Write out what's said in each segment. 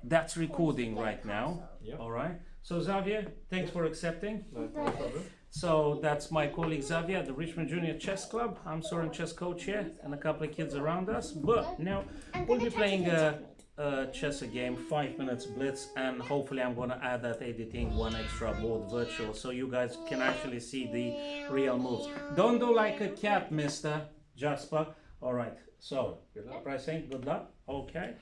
That's recording right now. Yeah. All right. So Xavier, thanks for accepting. No problem. So that's my colleague Xavier at the Richmond Junior Chess Club. I'm Soren, chess coach here, and a couple of kids around us. But now we'll be playing a chess game, 5 minutes blitz, and hopefully I'm going to add that editing one extra board virtual so you guys can actually see the real moves. Don't do like a cat, Mr. Jasper. All right. So Good luck. pressing. Good luck. Okay.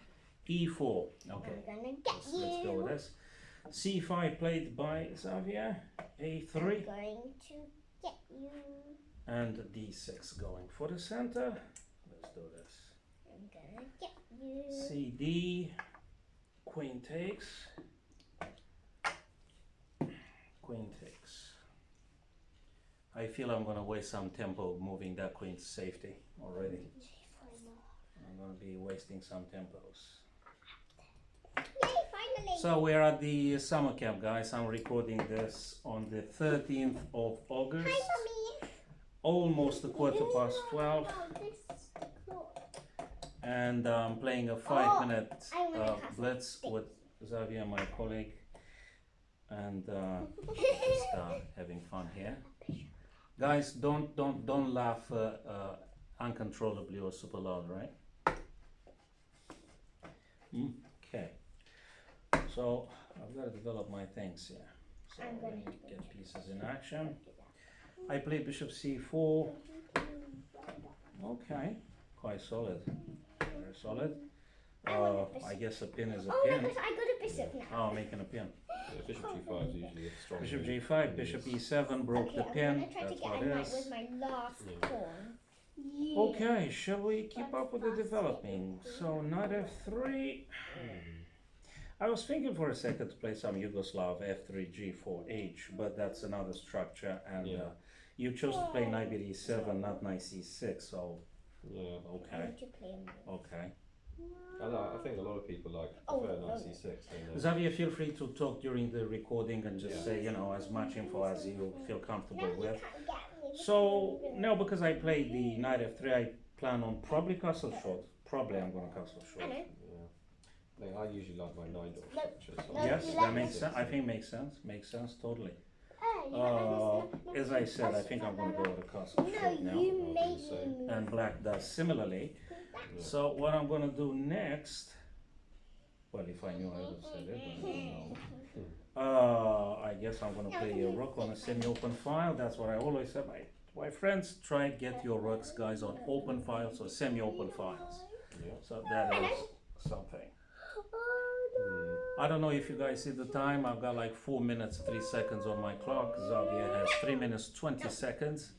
E4. Okay. Let's go with this. C5 played by Xavier. A3. I'm going to get you. And D6 going for the center. Let's do this. I'm gonna get you. CD. Queen takes. Queen takes. I feel I'm going to waste some tempo moving that queen to safety already. I'm going to be wasting some tempos. Yay, finally! So we're at the summer camp, guys. I'm recording this on the 13th of August. Hi, Mommy! Almost a quarter past 12. And I'm playing a 5-minute blitz with Xavier, my colleague. And just having fun here. Guys, don't laugh uncontrollably or super loud, right? Okay. So I've got to develop my things here. So let me get pieces in action. I play bishop c4. Okay, quite solid. Very solid. I guess a pin is a Oh, pin. look, I got a bishop now. Oh, making a pin. Yeah, bishop g5 is usually a strong Bishop move. g5, bishop e7 broke the Okay, pin. I'm gonna try to That's get what a it knight is. with my last pawn. Okay, shall we keep up with the developing? So knight f3. I was thinking for a second to play some Yugoslav f3 g4 h, but that's another structure, and you chose to play knight e7, not knight c6. So Yeah. okay, okay. I think a lot of people prefer knight c6. Don't they? Xavier, feel free to talk during the recording and just say, you know, as much info as you feel comfortable with. So now, because I played the knight f3, I plan on probably castle short. Probably I'm going to castle short. Yeah. I usually like my knight off structure. So Yes, that makes sense. I think makes sense. Makes sense totally. As I said, I think I'm going to go with a castle short now. And black does similarly. So what I'm going to do next, well, if I knew I would have said it, but I don't know. I guess I'm going to play a rook on a semi-open file. That's what I always say. My friends, try and get your rooks, guys, on open files or semi-open files. Yeah. So that is something. I don't know if you guys see the time. I've got like 4 minutes 3 seconds on my clock. Xavier has 3 minutes 20 seconds.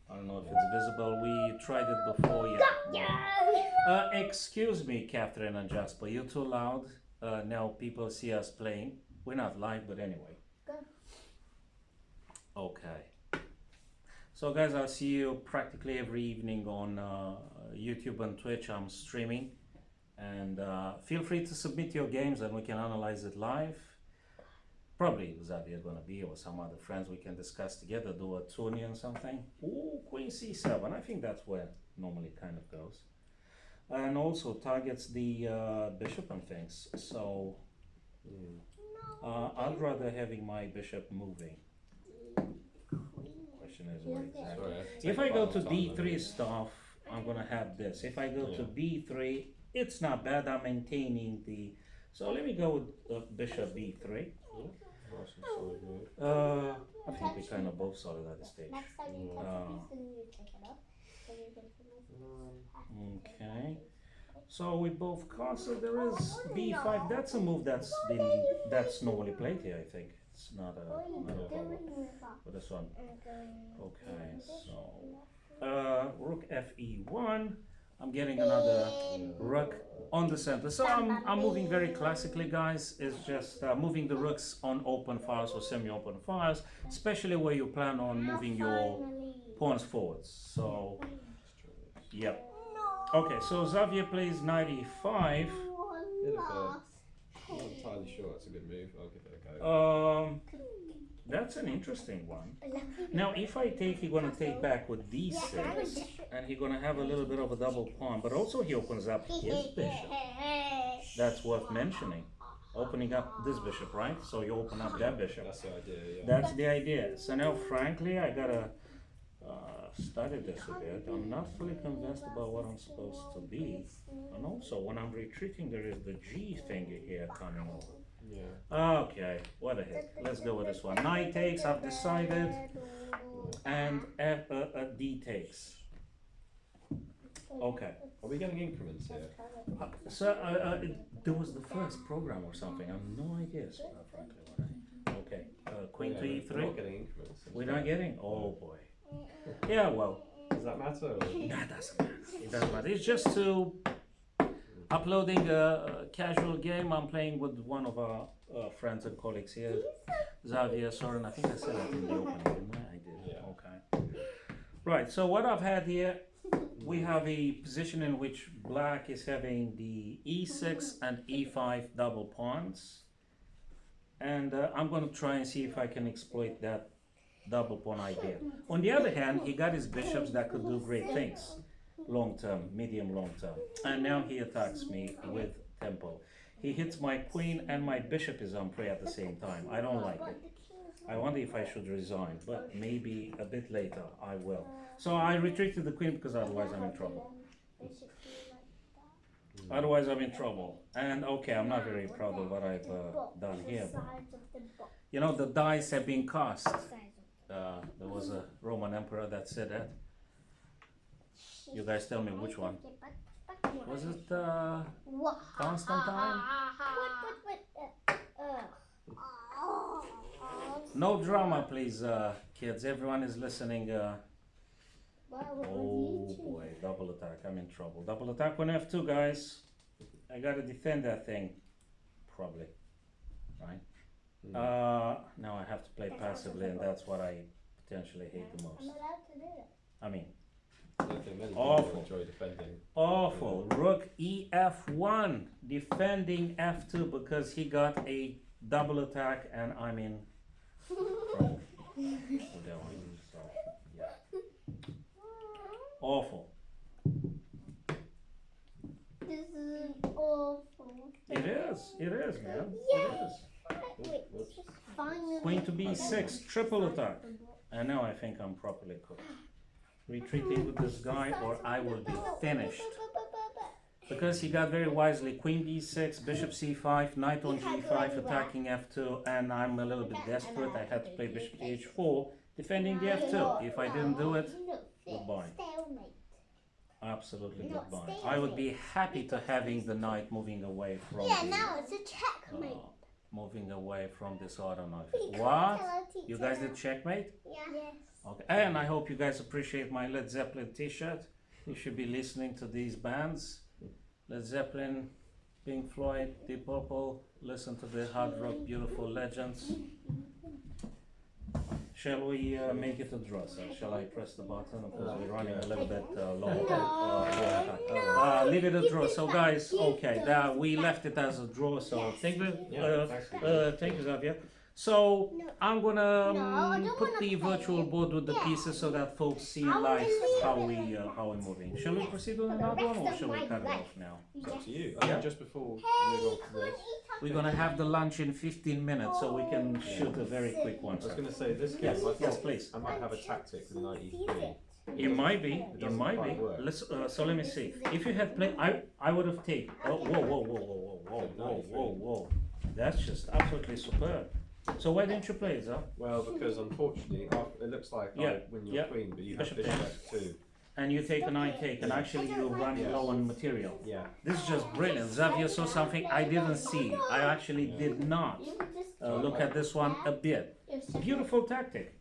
I don't know if it's visible. We tried it before. Yeah. Excuse me, Catherine and Jasper. You're too loud. Now people see us playing. We're not live, but anyway. Okay. So guys, I'll see you practically every evening on YouTube and Twitch. I'm streaming. And feel free to submit your games and we can analyze it live. Probably Xavier gonna be, or some other friends we can discuss together, do a tourney and something. Ooh, queen c7. I think that's where normally kind of goes. And also targets the bishop and things. So I'd rather having my bishop moving. Question is where exactly. If I go to d3 stuff, I'm gonna have this. If I go to b3, it's not bad. I'm maintaining the. So let me go with bishop b3. I think we kind of both solid at this stage. Okay. So we both castle. There is b5. That's a move that's normally played here. I think it's not a problem for this one. Okay. So rook fe1. I'm getting another rook on the center. So I'm moving very classically, guys. It's just moving the rooks on open files or semi-open files, especially where you plan on moving your pawns forwards. So, yeah. Okay, so Xavier plays knight e5. I'm not entirely sure that's a good move. I'll give it a go. That's an interesting one. Now, if I take, he's gonna take back with d6, and he's gonna have a little bit of a double pawn, but also he opens up his bishop. That's worth mentioning. Opening up this bishop, right? So you open up that bishop. That's the idea, yeah. That's the idea. So now, frankly, I gotta study this a bit. I'm not fully convinced about what I'm supposed to be. And also, when I'm retreating, there is the G finger here coming over. Yeah. Okay, what the heck. Let's go with this one. Knight takes, I've decided. And D takes. Okay. Are we getting increments here? There was the first program or something. I have no idea, frankly. Okay, Queen to We're E3. not getting increments. We're not getting? Oh boy. Yeah, well. Does that matter? Or? That doesn't matter. It doesn't matter. It's just to uploading a casual game. I'm playing with one of our friends and colleagues here, Xavier, Soren. I think I said that in the opening, didn't I? I did. Yeah. Okay. Right. So what I've had here, we have a position in which black is having the E6 and E5 double pawns, and I'm going to try and see if I can exploit that double pawn idea. On the other hand, he got his bishops that could do great things, long term, medium long term, and now he attacks me with tempo. He hits my queen and my bishop is on prey at the same time. I don't like it. I wonder if I should resign, but maybe a bit later I will. So I retreat to the queen because otherwise I'm in trouble. Otherwise I'm in trouble. And okay, I'm not very proud of what I've done here. But, you know, the dice have been cast. There was a Roman emperor that said that. You guys tell me which one. Was it Constantine? No drama, please, kids. Everyone is listening. Oh boy, double attack. I'm in trouble. Double attack on F2, guys. I gotta defend that thing. Probably. Right? Now I have to play passively, and that's what I potentially hate the most. I mean, I don't think many people awful. enjoy defending. Awful. Rook EF1, defending F2 because he got a double attack, and I'm in trouble. So, yeah. Awful. This is awful. It is, man. Yeah. It is. Finally. Queen to B6, triple attack. And now I think I'm properly cooked. Retreating with this guy or I will be finished. Because he got very wisely Queen B6, Bishop C5, Knight on G5, attacking F2, and I'm a little bit desperate. I had to play Bishop to H4, defending the F2. If I didn't do it, goodbye. Absolutely goodbye. I would be happy to having the Knight moving away from now it's a checkmate. moving away from this auto knife. What? You guys did checkmate? Yeah. Yes. Okay. And I hope you guys appreciate my Led Zeppelin t-shirt. You should be listening to these bands. Led Zeppelin, Pink Floyd, Deep Purple. Listen to the hard rock, beautiful legends. Shall we make it a draw, sir? Shall I press the button? Because we're running a little bit long. Leave it a draw. So guys, okay, we left it as a draw. So thank you, thank you, Xavier. So I'm gonna put the virtual board with the pieces so that folks see in live how we're moving. Shall we proceed with another one, or shall we cut it off now? It's up to you. Yeah. Just before we move on from this, We're gonna have the lunch in 15 minutes, so we can shoot a very quick one. I was going to say this game. Yes, I thought yes, please. I might have a tactic with knight e3. It might be. It It doesn't might be. quite work. Let's. So let me see. If you had played, I would have taken. Oh, whoa! That's just absolutely superb. So why didn't you play it, Zah? Well, because unfortunately, it looks like I win your queen, but you have Bishop bishop takes. f2. And you take a knight take, and actually you run low on material. Yeah. This is just brilliant. Xavier saw something I didn't see. I actually did not look at this one a bit. Beautiful tactic.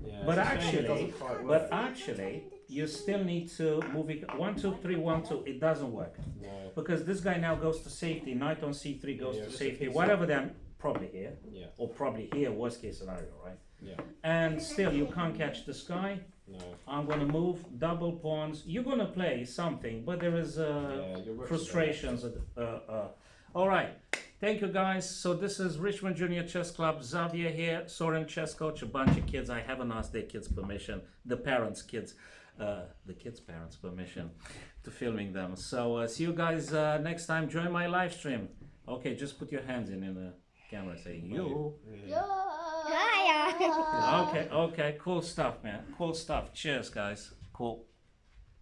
Yeah, But it's a shame it actually, doesn't quite work. but actually, you still need to move it 1, 2, 3, 1, 2. It doesn't work No. because this guy now goes to safety. Knight on C3 goes Yeah, to just safety. a piece Whatever them, probably here Yeah. or probably here. Worst case scenario, right? Yeah. And still, you can't catch this guy. No. I'm gonna move double pawns. You're gonna play something, but there is Yeah, your rook's frustrations. All right. Thank you, guys. So this is Richmond Junior Chess Club. Xavier here, Soren chess coach, a bunch of kids. I haven't asked their kids' permission, the parents' kids, the kids' parents' permission to filming them. So see you guys next time. Join my live stream. Okay, just put your hands in the camera saying you. Hiya. Okay, cool stuff, man. Cool stuff. Cheers, guys. Cool.